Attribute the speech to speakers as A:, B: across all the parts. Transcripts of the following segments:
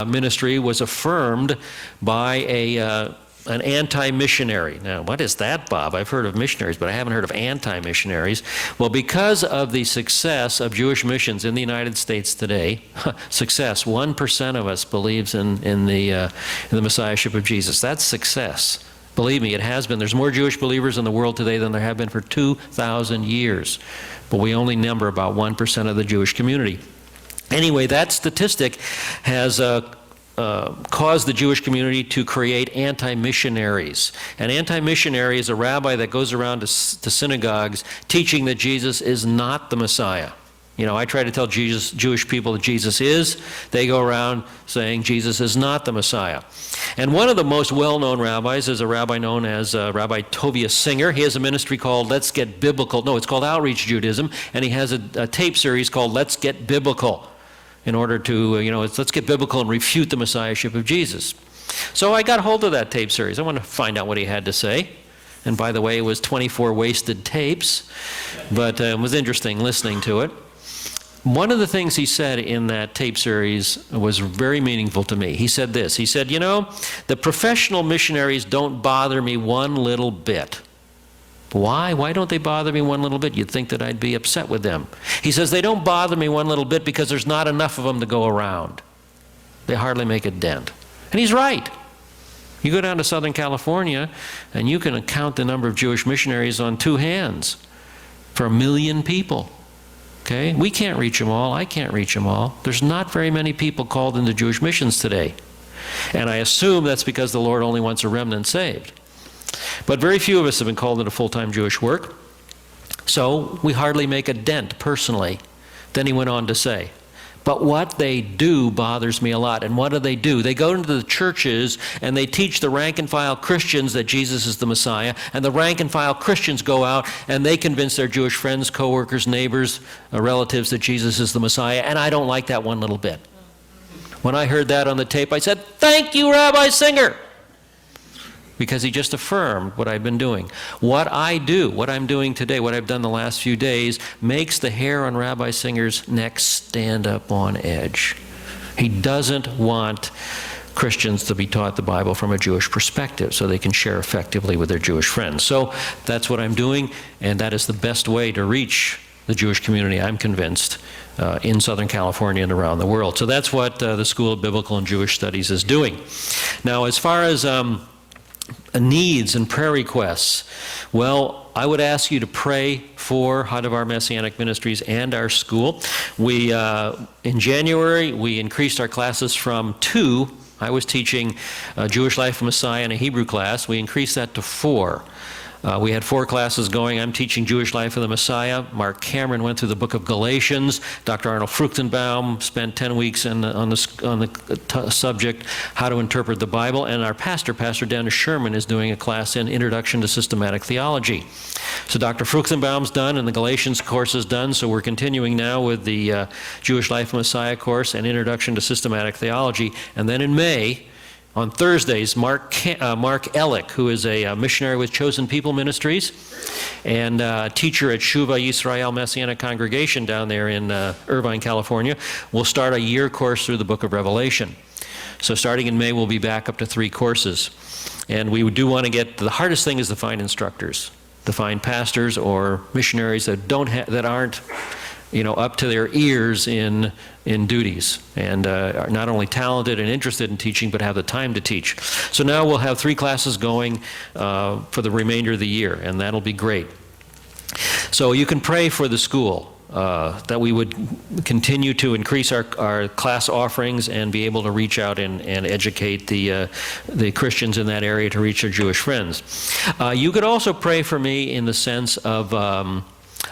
A: ministry was affirmed by an anti-missionary. Now, what is that, Bob? I've heard of missionaries, but I haven't heard of anti-missionaries. Well, because of the success of Jewish missions in the United States today, success, 1% of us believes in the Messiahship of Jesus. That's success. Believe me, it has been. There's more Jewish believers in the world today than there have been for 2,000 years. But we only number about 1% of the Jewish community. Anyway, that statistic has caused the Jewish community to create anti-missionaries. An anti-missionary is a rabbi that goes around to synagogues teaching that Jesus is not the Messiah. You know, I try to tell Jewish people that Jesus is. They go around saying Jesus is not the Messiah. And one of the most well-known rabbis is a rabbi known as Rabbi Tovia Singer. He has a ministry called Let's Get Biblical. No, it's called Outreach Judaism. And he has a tape series called Let's Get Biblical, in order to, let's get biblical and refute the Messiahship of Jesus. So I got hold of that tape series. I wanted to find out what he had to say. And by the way, it was 24 wasted tapes, but it was interesting listening to it. One of the things he said in that tape series was very meaningful to me. He said this. He said, the professional missionaries don't bother me one little bit. Why? Why don't they bother me one little bit? You'd think that I'd be upset with them. He says, they don't bother me one little bit because there's not enough of them to go around. They hardly make a dent. And he's right. You go down to Southern California, and you can count the number of Jewish missionaries on 2 hands for 1 million people. Okay? We can't reach them all. I can't reach them all. There's not very many people called into Jewish missions today. And I assume that's because the Lord only wants a remnant saved. But very few of us have been called into full-time Jewish work, so we hardly make a dent personally. Then he went on to say, but what they do bothers me a lot. And what do? They go into the churches and they teach the rank-and-file Christians that Jesus is the Messiah, and the rank-and-file Christians go out and they convince their Jewish friends, co-workers, neighbors, relatives that Jesus is the Messiah, and I don't like that one little bit. When I heard that on the tape, I said, thank you, Rabbi Singer, because he just affirmed what I've been doing. What I do, what I'm doing today, what I've done the last few days, makes the hair on Rabbi Singer's neck stand up on edge. He doesn't want Christians to be taught the Bible from a Jewish perspective so they can share effectively with their Jewish friends. So that's what I'm doing, and that is the best way to reach the Jewish community, I'm convinced, in Southern California and around the world. So that's what the School of Biblical and Jewish Studies is doing. Now, as far as needs and prayer requests, well, I would ask you to pray for HaDavar Messianic Ministries and our school. We, in January, we increased our classes from 2. I was teaching Jewish Life of Messiah in a Hebrew class. We increased that to 4. We had 4 classes going. I'm teaching Jewish Life of the Messiah. Mark Cameron went through the book of Galatians. Dr. Arnold Fruchtenbaum spent 10 weeks on the subject, how to interpret the Bible. And our pastor, Pastor Dennis Sherman, is doing a class in Introduction to Systematic Theology. So Dr. Fruchtenbaum's done, and the Galatians course is done. So we're continuing now with the Jewish Life of Messiah course and Introduction to Systematic Theology. And then in May, on Thursdays, Mark Ellick, who is a missionary with Chosen People Ministries and teacher at Shuva Yisrael Messianic Congregation down there in Irvine, California, will start a year course through the book of Revelation. So starting in May, we'll be back up to 3 courses. And we do want to get, the hardest thing is to find instructors, to find pastors or missionaries that aren't up to their ears in duties, and are not only talented and interested in teaching, but have the time to teach. So now we'll have 3 classes going for the remainder of the year, and that'll be great. So you can pray for the school, that we would continue to increase our class offerings and be able to reach out and educate the Christians in that area to reach their Jewish friends. You could also pray for me in the sense of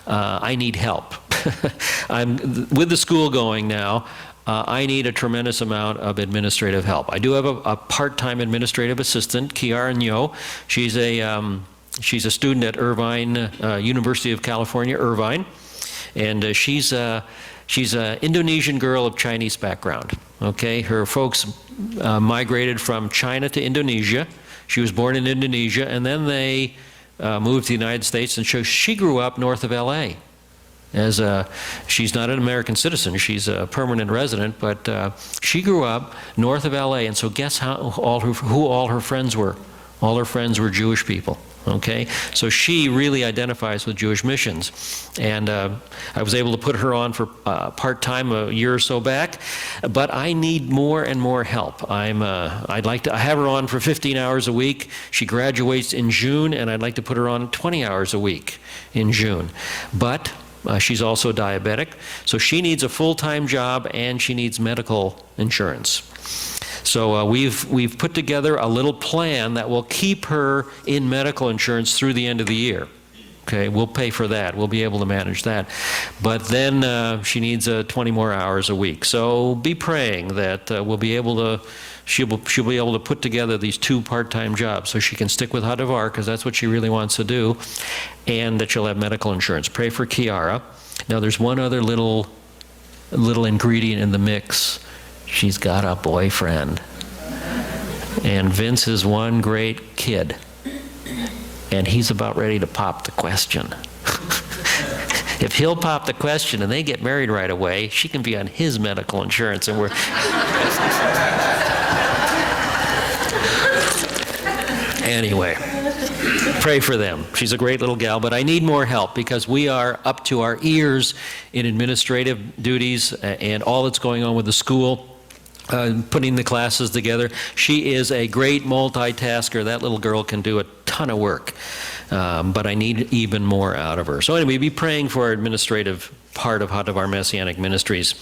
A: I need help. With the school going now, I need a tremendous amount of administrative help. I do have a part-time administrative assistant, Kiara Nyo. She's a student at Irvine, University of California, Irvine, and she's an Indonesian girl of Chinese background. Okay, her folks migrated from China to Indonesia. She was born in Indonesia, and then they moved to the United States, and so she grew up north of LA. She's not an American citizen, she's a permanent resident, but she grew up north of LA, and so guess who all her friends were? All her friends were Jewish people. Okay, so she really identifies with Jewish missions, and I was able to put her on for part-time a year or so back, but I need more and more help. I'd like to have her on for 15 hours a week. She graduates in June, and I'd like to put her on 20 hours a week in June, but she's also diabetic, so she needs a full-time job and she needs medical insurance. So we've put together a little plan that will keep her in medical insurance through the end of the year. Okay, we'll pay for that. We'll be able to manage that. But then she needs 20 more hours a week. So be praying that she'll be able to put together these 2 part-time jobs so she can stick with HaDavar, because that's what she really wants to do, and that she'll have medical insurance. Pray for Kiara. Now there's one other little ingredient in the mix. She's got a boyfriend. And Vince is one great kid. And he's about ready to pop the question. If he'll pop the question and they get married right away, she can be on his medical insurance, and we're... Anyway, pray for them. She's a great little gal, but I need more help because we are up to our ears in administrative duties and all that's going on with the school. Putting the classes together. She is a great multitasker. That little girl can do a ton of work, but I need even more out of her. So anyway, be praying for our administrative part of HaDavar Messianic Ministries.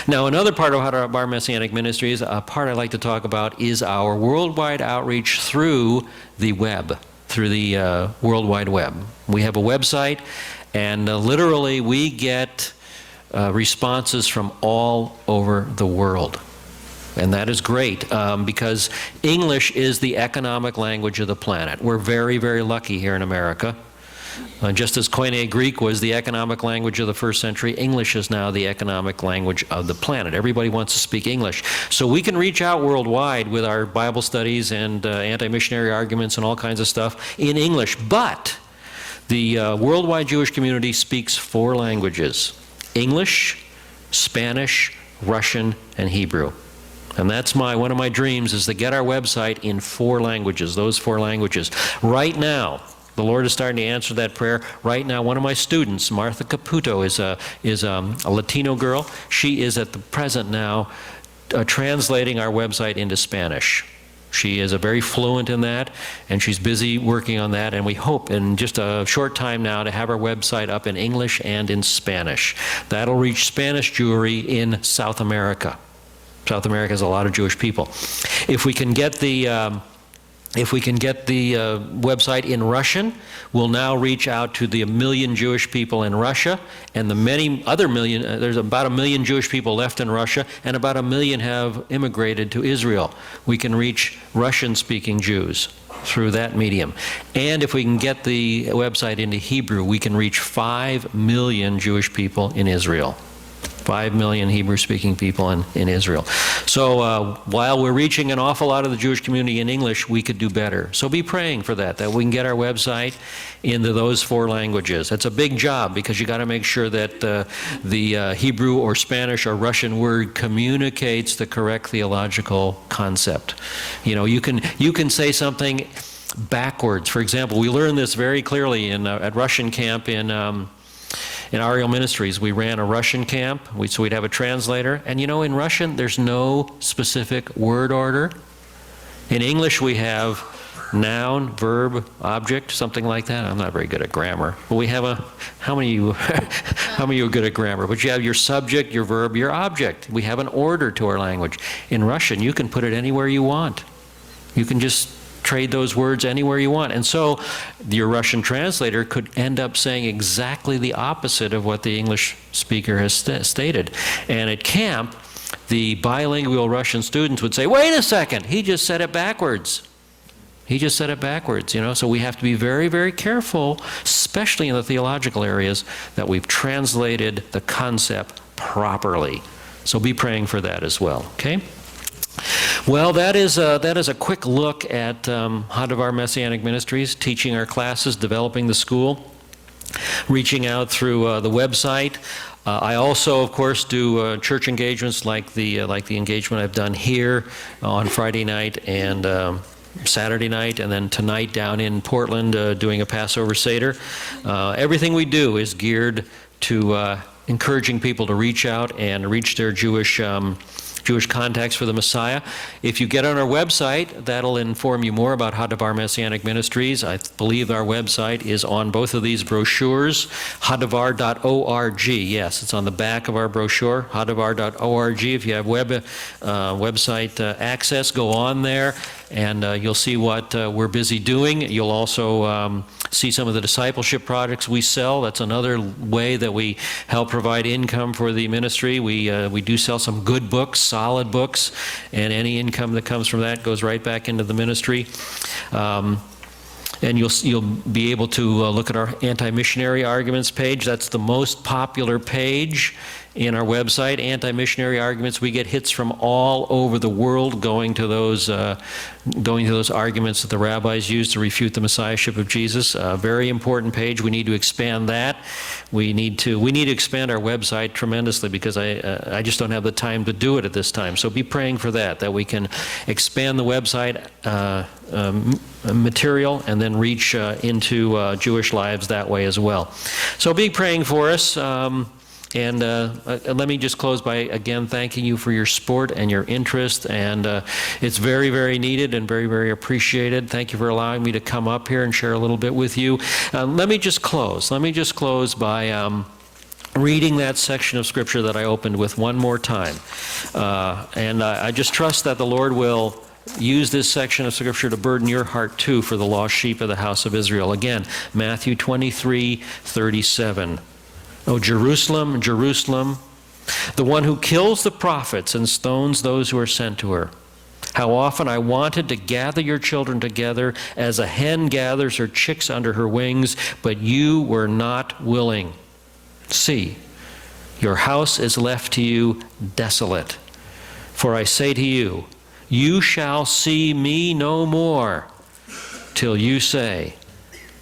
A: Now, another part of HaDavar Messianic Ministries, a part I'd like to talk about, is our worldwide outreach through the web, through the World Wide Web. We have a website, and literally we get responses from all over the world. And that is great because English is the economic language of the planet. We're very, very lucky here in America. Just as Koine Greek was the economic language of the first century, English is now the economic language of the planet. Everybody wants to speak English. So we can reach out worldwide with our Bible studies and anti-missionary arguments and all kinds of stuff in English. But the worldwide Jewish community speaks 4 languages: English, Spanish, Russian, and Hebrew. And that's one of my dreams, is to get our website in 4 languages, those 4 languages. Right now, the Lord is starting to answer that prayer. Right now, one of my students, Martha Caputo, is a Latino girl. She is at the present now translating our website into Spanish. She is very fluent in that, and she's busy working on that, and we hope in just a short time now to have our website up in English and in Spanish. That'll reach Spanish Jewry in South America. South America has a lot of Jewish people. If we can get the website in Russian, we'll now reach out to the 1 million Jewish people in Russia, and the many other million. There's about 1 million Jewish people left in Russia, and about 1 million have immigrated to Israel. We can reach Russian-speaking Jews through that medium. And if we can get the website into Hebrew, we can reach 5 million Jewish people in Israel. 5 million Hebrew-speaking people in Israel. So while we're reaching an awful lot of the Jewish community in English, we could do better. So be praying for that we can get our website into those 4 languages. It's a big job because you got to make sure that the Hebrew or Spanish or Russian word communicates the correct theological concept. You know, you can say something backwards. For example, we learned this very clearly at Russian camp in Ariel Ministries. We ran a Russian camp, so we'd have a translator. And you know, in Russian, there's no specific word order. In English, we have noun, verb, object, something like that. I'm not very good at grammar. But we have how many of you are good at grammar? But you have your subject, your verb, your object. We have an order to our language. In Russian, you can put it anywhere you want. You can just trade those words anywhere you want. And so your Russian translator could end up saying exactly the opposite of what the English speaker has stated. And at camp, the bilingual Russian students would say, wait a second, he just said it backwards. He just said it backwards, you know. So we have to be very, very careful, especially in the theological areas, that we've translated the concept properly. So be praying for that as well, okay? Well, that is a quick look at HaDavar Messianic Ministries, teaching our classes, developing the school. reaching out through the website. I also, of course, do church engagements like the engagement I've done here on Friday night and Saturday night, and then tonight down in Portland doing a Passover Seder. Everything we do is geared to encouraging people to reach out and reach their Jewish contacts for the Messiah. If you get on our website, that'll inform you more about HaDavar Messianic Ministries. I believe our website is on both of these brochures, hadavar.org. Yes, it's on the back of our brochure, hadavar.org. If you have website access, go on there, and you'll see what we're busy doing. You'll also see some of the discipleship products we sell. That's another way that we help provide income for the ministry. We do sell some good books, solid books, and any income that comes from that goes right back into the ministry. And you'll be able to look at our anti-missionary arguments page. That's the most popular page in our website. Anti-missionary arguments. We get hits from all over the world going to those arguments that the rabbis use to refute the messiahship of Jesus. A very important page. We need to expand that. We need to expand our website tremendously, because I just don't have the time to do it at this time. So be praying for that we can expand the website material and then reach into Jewish lives that way as well. So be praying for us. And let me just close by, again, thanking you for your support and your interest. And it's very, very needed and very, very appreciated. Thank you for allowing me to come up here and share a little bit with you. Let me just close. Let me just close by reading that section of Scripture that I opened with one more time. And I just trust that the Lord will use this section of Scripture to burden your heart too for the lost sheep of the house of Israel. Again, Matthew 23:37. O Jerusalem, Jerusalem, the one who kills the prophets and stones those who are sent to her. How often I wanted to gather your children together as a hen gathers her chicks under her wings, but you were not willing. See, your house is left to you desolate. For I say to you, you shall see me no more till you say,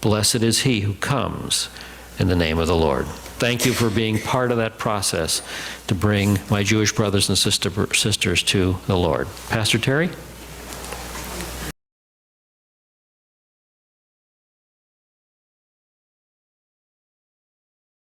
A: blessed is he who comes in the name of the Lord. Thank you for being part of that process to bring my Jewish brothers and sisters to the Lord. Pastor Terry?